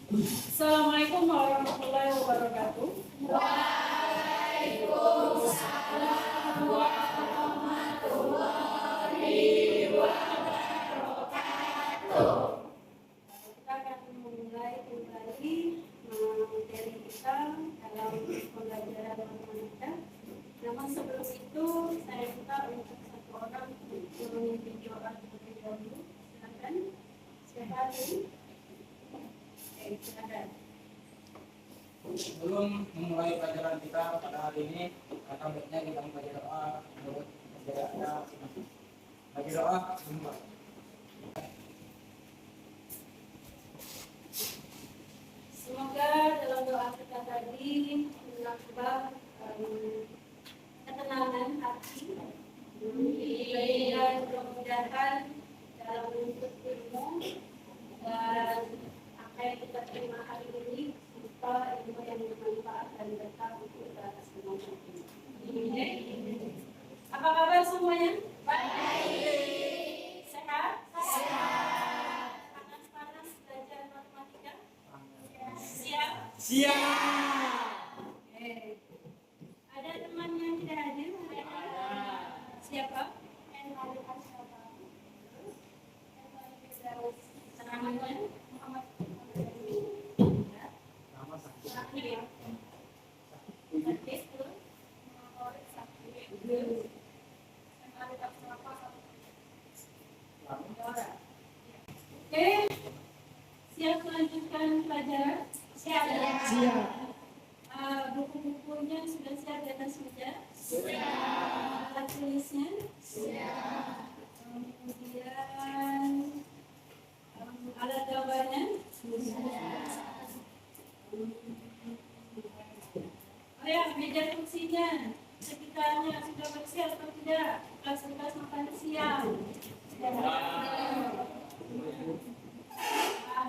Assalamualaikum warahmatullahi wabarakatuh. Kita akan memulai kembali materi kita dalam pembelajaran matematika. Namun sebelum itu saya minta untuk satu orang memimpin doa terlebih dahulu. Silakan. Siapa ini? Oke, silakan. Sebelum memulai pelajaran kita pada hari ini, akan baiknya kita membaca doa menurut ajaran bagi doa semua. Semoga dalam doa kita tadi menambah ketenangan hati dan kemudahan dalam menuntut ilmu dan apa yang kita terima hari ini berupa ilmu yang bermanfaat dan berkah untuk kita semuanya. Apa kabar semuanya? Baik. Sehat? Sehat. Panas-panas belajar matematika? Siap? Siap. Oke. Ada teman yang tidak hadir? Siapa? Namanya? Muhammad. Nama sakit. Sakit ya? Oke, siap melanjutkan pelajaran? Siap. Siap. Buku-bukunya sudah siap di atas meja? Siap. Alat tulisnya? Siap. Kemudian alat gambarnya? Siap. Oh ya, meja kursinya, sekitarnya sudah bersiap atau tidak? Bekas-bekas makan siang. Nah,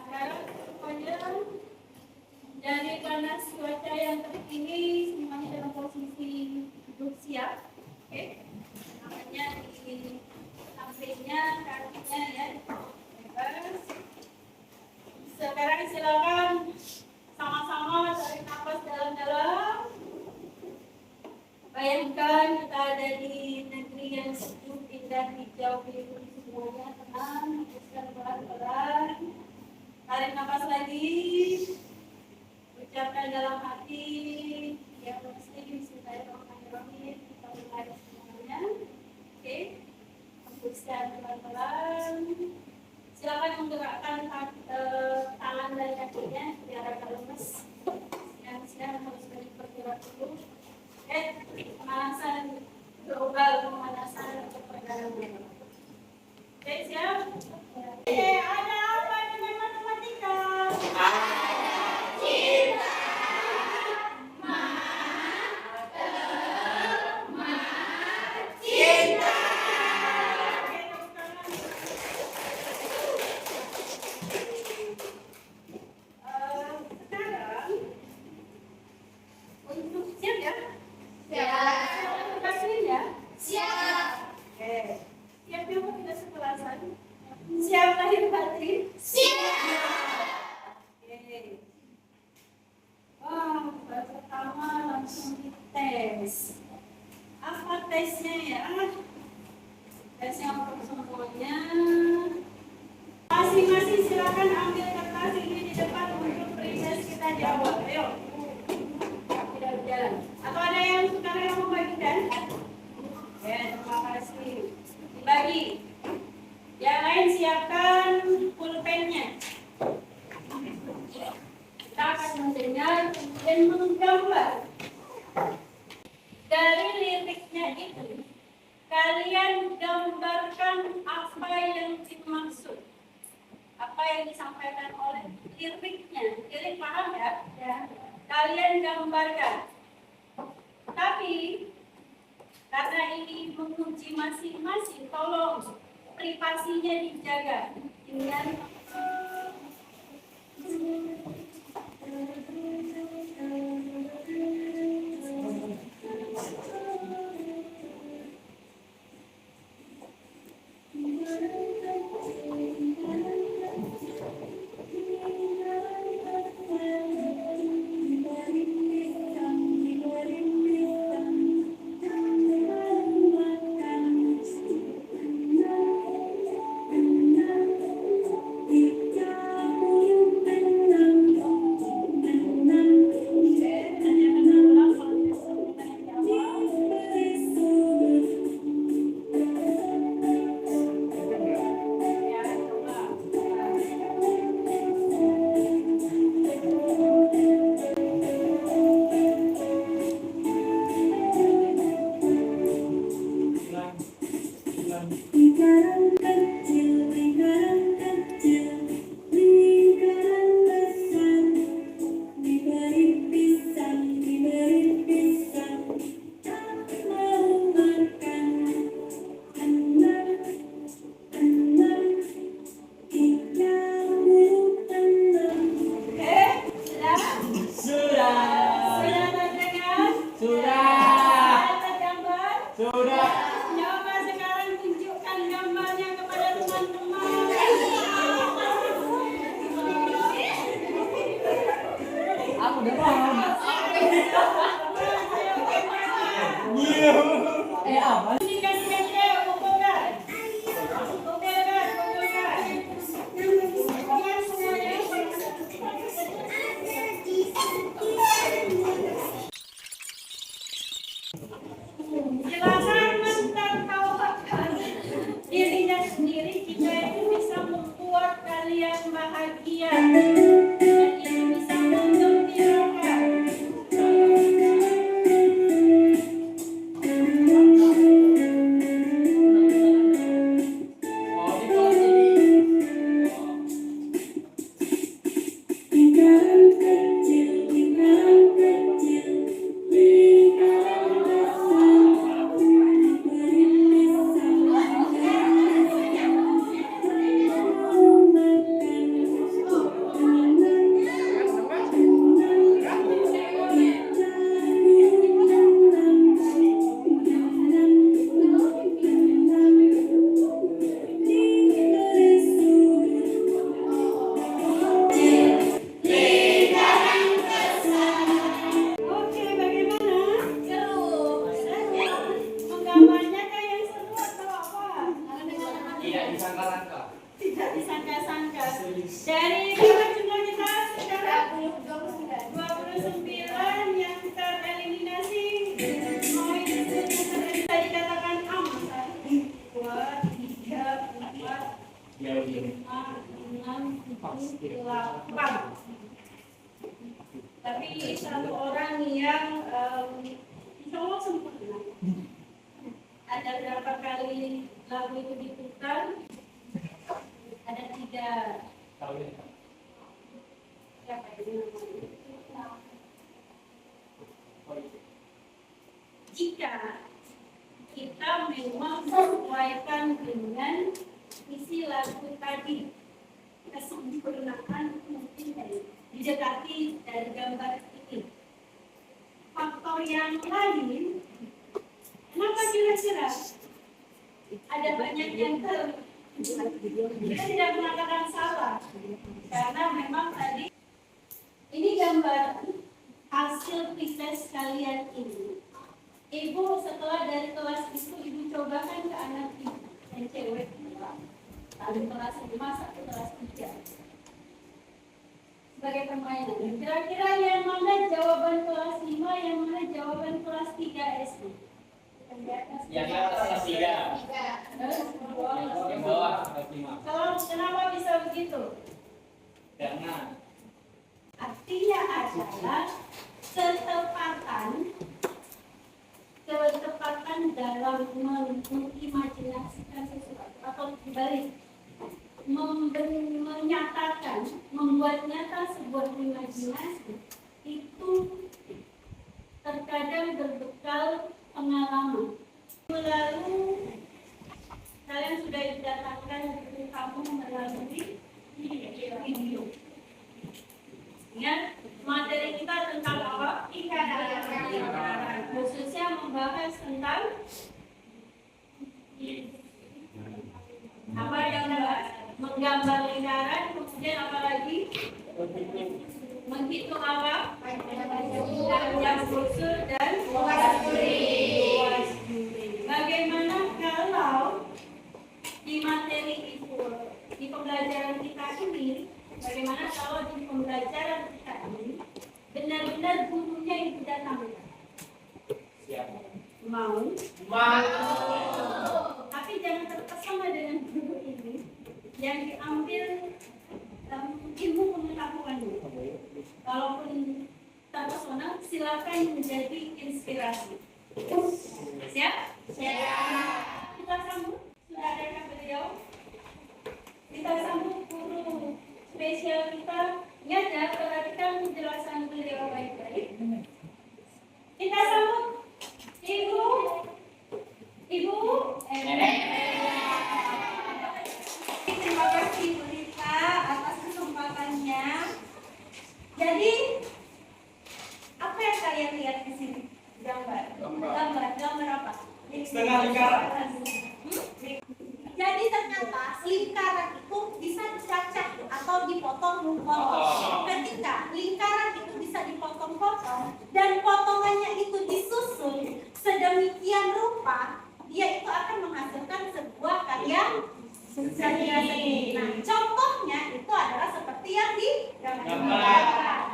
sekarang pokoknya dari panas cuaca yang terkini semuanya dalam posisi duduk siap. Oke, namanya di sampingnya, kakinya ya bebas. Sekarang silakan sama-sama tarik nafas dalam-dalam. Bayangkan kita ada di negeri yang sejuk, indah, hijau, biru, semuanya tenang, hembuskan pelan-pelan. Tarik nafas lagi. Ucapkan dalam hati yang mesti bismillahirrahmanirrahim. Kita mulai semuanya. Oke. Hembuskan pelan-pelan. Silakan menggerakkan tangan dan kakinya biar agak lemes. Siang-siang harus banyak bergerak dulu. Pemanasan global, pemanasan untuk perjalanan. Oke, siap? Ada apa dengan matematika? Sekarang untuk siap ya? Siap. Kasih ya? Siap. Oke. Siap juga kita sekelasan. Siap lahir batin? Siap. Oke. Wah, baru pertama langsung dites. Apa tesnya ya? Tesnya untuk semuanya. Masing-masing silakan ambil kertas ini di depan untuk proses kita jawab. Ayo. Tidak berjalan. Atau ada yang sukarela membagikan? Ya, terima kasih. Dibagi. Yang lain siapkan pulpennya. Kita akan mendengar dan menggambar. Dari liriknya itu, kalian gambarkan apa yang dimaksud. Apa yang disampaikan oleh liriknya. Lirik paham ya? Ya. Kalian gambarkan. Tapi karena ini menguji masing-masing, tolong privasinya dijaga. Dengan Apa? Ini kasih kumpulkan. Kumpulkan. Silakan mentertawakan dirinya sendiri jika itu bisa membuat kalian bahagia dan itu bisa menggembirakan. Oke, bagaimana? Seru. Menggambarnya kayak yang seru atau apa? Tidak disangka-sangka. Tidak disangka-sangka. Dari berapa jumlah kita sekarang? 29 yang tereliminasi. Mau itu bisa dikatakan am. 1, 2, 3, 4, Ya, begini. 5, 6, 7, 8. Tapi satu orang yang insya Allah sempurna. Ada berapa kali lagu itu diputar? Ada 3. Tahu ya? Siapa ini namanya? Jika kita memang sesuaikan dengan isi lagu tadi, kesempurnaan mungkin didekati dari gambar ini. Faktor yang lain, kenapa kira-kira ada banyak yang kita tidak mengatakan salah, karena memang tadi ini gambar hasil tes kalian ini. Ibu setelah dari kelas itu ibu cobakan ke anak ibu yang cewek dari kelas 5 sampai kelas 3 sebagai permainan. Kira-kira yang mana jawaban kelas 5, yang mana jawaban kelas 3 SD? Yang atas kelas 3. Terus Yang bawah kelas 5. kalau kenapa bisa begitu? Karena Artinya adalah ketepatan dalam mengimajinasikan sesuatu atau dibalik menyatakan, membuat nyata sebuah imajinasi itu terkadang berbekal pengalaman. Lalu kalian sudah didatangkan ke kampung melalui video. Ingat, materi kita tentang apa? Lingkaran. Khususnya membahas tentang apa yang dibahas? Menggambar lingkaran, kemudian apa lagi? Menghitung apa? Panjang busur dan luas duri. Bagaimana kalau di materi itu, di pembelajaran kita ini, bagaimana kalau di pembelajaran kita ini benar-benar gurunya itu datang? siap. Mau? Mau. Tapi jangan terpesona dengan guru ini yang diambil ilmu pengetahuannya. Kalaupun terpesona, silakan menjadi inspirasi. Siap? Siap. Kita sambut. Sudah adakah beliau? Kita sambut guru spesial kita. Ingat ya, perhatikan penjelasan beliau baik-baik. Kita sambut Ibu. Terima kasih Bu Rita atas kesempatannya. Jadi, apa yang kalian lihat di sini? Gambar apa? Setengah lingkaran. Jadi ternyata lingkaran itu bisa dicacah atau dipotong-potong. Ketika lingkaran itu bisa dipotong-potong dan potongan sedemikian rupa dia itu akan menghasilkan sebuah karya seni. Nah, contohnya itu adalah seperti yang digambar.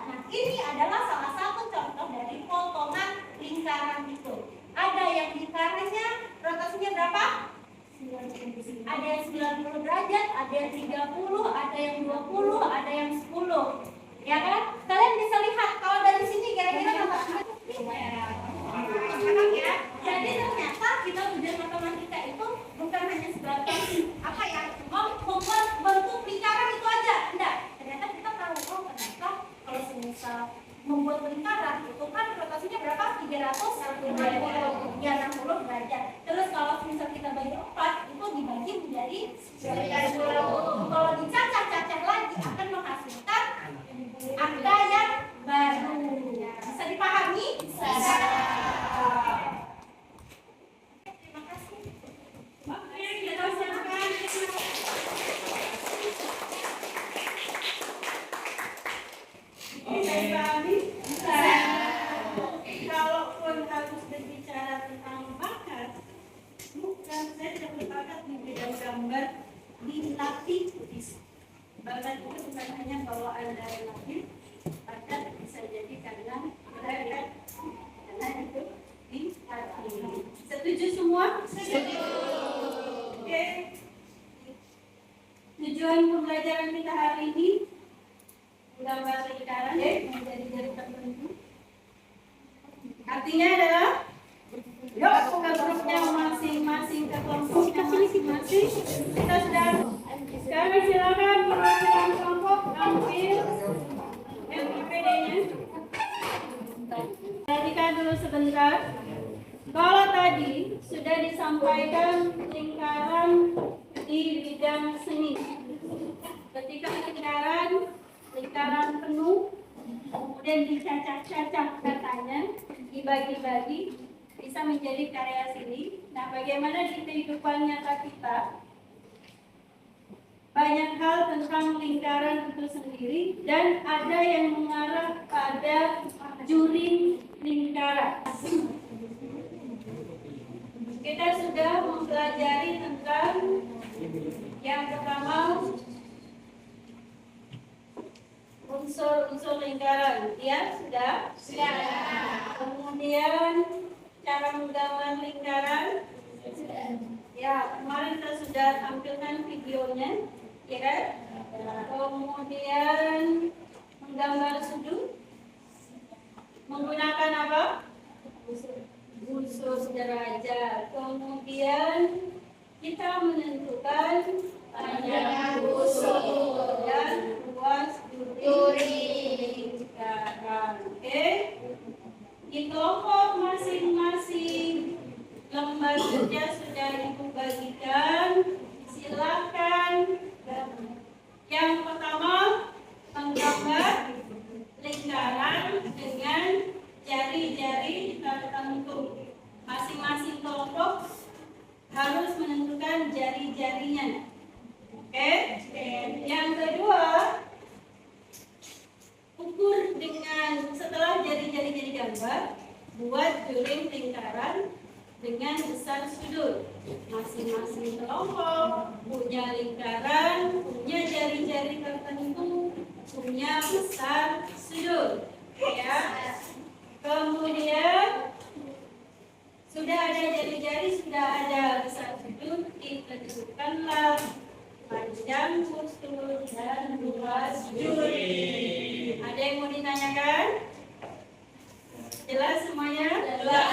Nah, ini adalah salah satu contoh dari potongan lingkaran itu. Ada yang lingkarannya rotasinya berapa? Ada yang 90 derajat, ada yang 30, ada yang 20, ada yang 10. Ya kan? Kalian bisa lihat kalau dari sini kira-kira apa? Ya. Jadi ternyata kita belajar matematika itu bukan hanya sebatas apa ya, membuat bentuk lingkaran itu aja. Enggak. Ternyata kita tahu ternyata kalau semisal membuat lingkaran itu kan rotasinya berapa? 360 ya 60 derajat. Terus kalau misal kita bagi 4 itu dibagi menjadi 90. Kalau dicacah-cacah lagi akan menghasilkan angka yang baru. Bisa dipahami? Bisa. Terima kasih. Oke, kita silakan. Bisa dipahami? Bisa. Kalaupun harus berbicara tentang bakat, bukan saya tidak berbakat di bidang gambar, dilatih bisa. Bakat itu bukan hanya bawaan dari lahir, bakat bisa jadi karena itu dilatih. Setuju semua? Setuju. Oke. Tujuan pembelajaran kita hari ini menggambar lingkaran menjadi jari tertentu. Artinya adalah yuk ke grupnya masing-masing, ke kelompoknya masing-masing. Kita sudah sekarang silakan perwakilan kelompok ambil MIPD-nya. Perhatikan dulu sebentar. Kalau tadi sudah disampaikan lingkaran di bidang seni. Ketika lingkaran penuh, kemudian dicacah-cacah katanya, dibagi-bagi, bisa menjadi karya seni. Nah, bagaimana di kehidupan nyata kita? Banyak hal tentang lingkaran itu sendiri dan ada yang mengarah pada juri lingkaran. Kita sudah mempelajari tentang yang pertama unsur-unsur lingkaran. Ya, sudah? Sudah. Kemudian cara menggambar lingkaran. Sudah. Ya, kemarin kita sudah tampilkan videonya, ya kan? Kemudian menggambar sudut menggunakan apa? Unsur derajat. Kemudian kita menentukan panjang unsur dan luas duri lingkaran. Oke? Di kelompok masing-masing lembar kerja sudah ibu bagikan. Silakan. Yang pertama menggambar lingkaran dengan jari-jari tertentu. Masing-masing kelompok harus menentukan jari-jarinya. Oke? Yang kedua, ukur dengan setelah jari-jari jadi gambar, buat juring lingkaran dengan besar sudut. Masing-masing kelompok punya lingkaran, punya jari-jari tertentu, punya besar sudut. Ya. Kemudian sudah ada jari-jari, sudah ada besar sudut, ditentukanlah panjang unsur dan luas juri. Ada yang mau ditanyakan? Jelas semuanya? Jelas.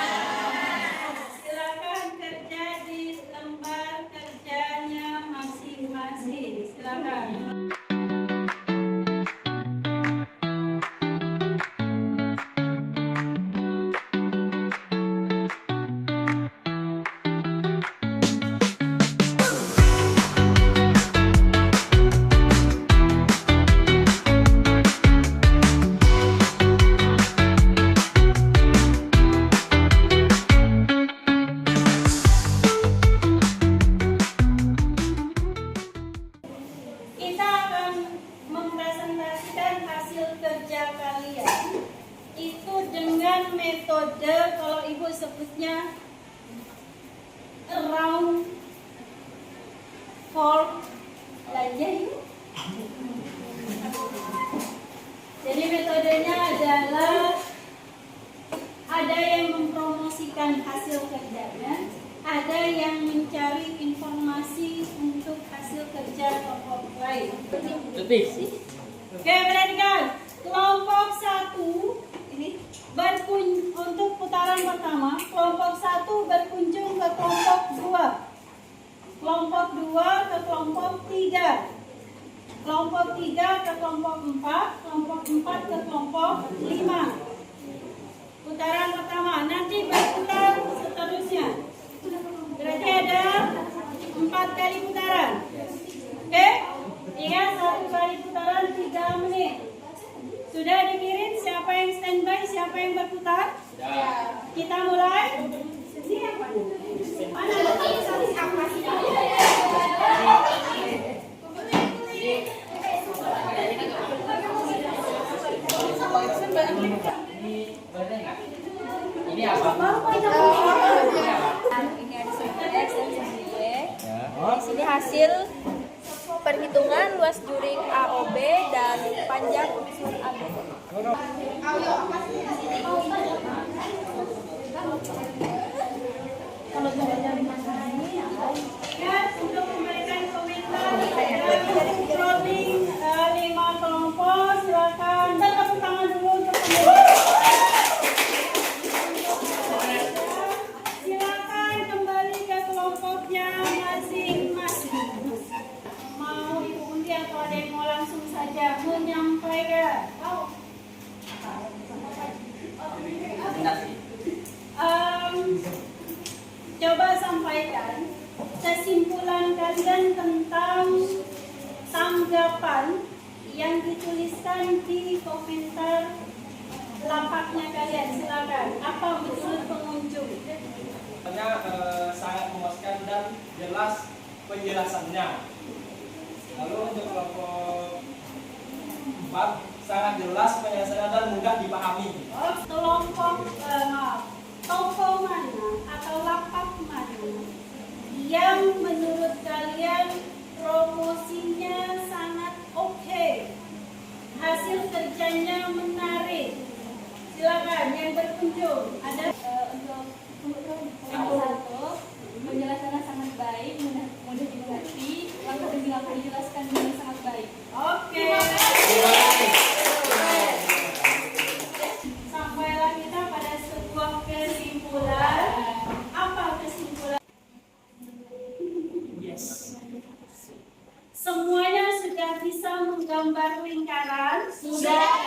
Silakan kerja di lembar kerjanya masing-masing. Silakan. metode kalau ibu sebutnya around for belanja ibu. Jadi metodenya adalah ada yang mempromosikan hasil kerjanya, ada yang mencari informasi untuk hasil kerja kelompok lain. Oke, perhatikan. Kelompok 1 ini untuk putaran pertama, kelompok 1 berkunjung ke kelompok 2. Kelompok 2 ke kelompok 3. Kelompok 3 ke kelompok 4, kelompok 4 ke kelompok 5. Putaran pertama, nanti berputar seterusnya. Berarti ada 4 kali putaran. Oke? Ingat, 1 kali putaran 3 menit. Sudah dikirim? Siapa yang standby? Siapa yang berputar? Kita mulai. Mana ada apa sih? Ini apa? Ini ada sumber X dan sumber Y. Di sini hasil perhitungan luas juring AOB dan panjang unsur AB. Kalau untuk memberikan komentar dari scrolling 5 kelompok, silakan. Kita tepuk tangan dulu untuk silakan kembali ke kelompoknya masing-masing. Mau ibu undi atau ada yang mau langsung saja menyampaikan? Coba sampaikan kesimpulan kalian tentang tanggapan yang dituliskan di komentar lapaknya kalian. Silakan. Apa menurut pengunjung? Sangat memuaskan dan jelas penjelasannya. Lalu untuk kelompok 4 sangat jelas penjelasannya dan mudah dipahami. Kelompok toko mana atau lapak mana yang menurut kalian promosinya sangat oke, hasil kerjanya menarik? Silakan yang berkunjung. Ada Untuk satu, penjelasannya sangat baik, mudah dimengerti, langkah demi langkah dijelaskan dengan sangat baik. oke. Sampailah kita pada sebuah kesimpulan. Apa kesimpulan? Yes. Semuanya sudah bisa menggambar lingkaran? Sudah.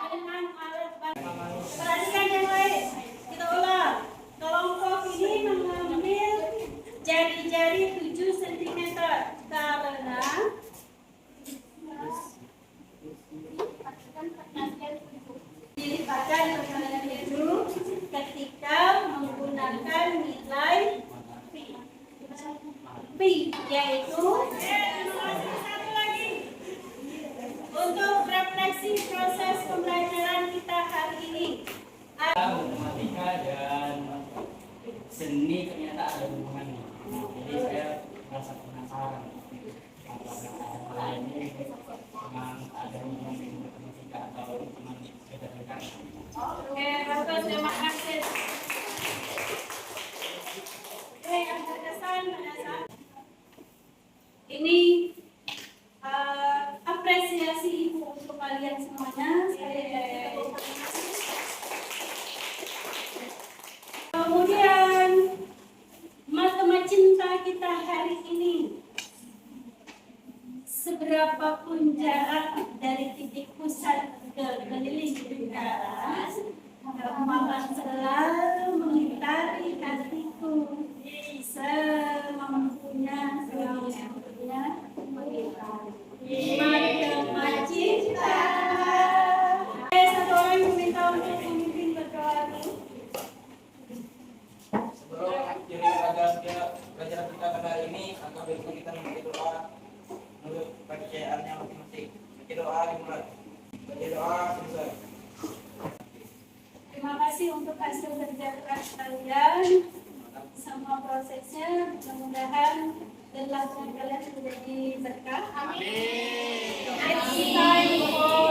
Dengan alat bantu. Perhatikan yang lain. Kita ulang. Kelompok ini mengambil jari-jari 7 cm karena dilipatkan perkalian itu ketika menggunakan nilai pi, yaitu satu lagi untuk refleksi proses pembelajaran kita hari ini. Matematika dan seni ternyata ada hubungannya. Jadi saya merasa penasaran apakah ini memang ada hubungan dengan matematika atau cuma sekedar dekat. Oke, bagus, terima kasih. Oke, yang berkesan pada saat ini apresiasi ibu untuk kalian semuanya. Kemudian matematika cinta kita hari ini, seberapapun jarak dari titik pusat ke keliling lingkaran, Mama selalu mengitari hatiku semampunya matematika cinta. Satu orang meminta untuk memimpin berdoa dulu. Sebelum akhiri pelajaran kita pada hari ini, maka berikut kita membaca doa menurut kepercayaannya masing-masing. Baca doa dimulai. Baca doa selesai. Terima kasih untuk hasil kerja keras kalian. Sama prosesnya, mudah-mudahan dan lakukan kalian menjadi berkah. Amin. Next time for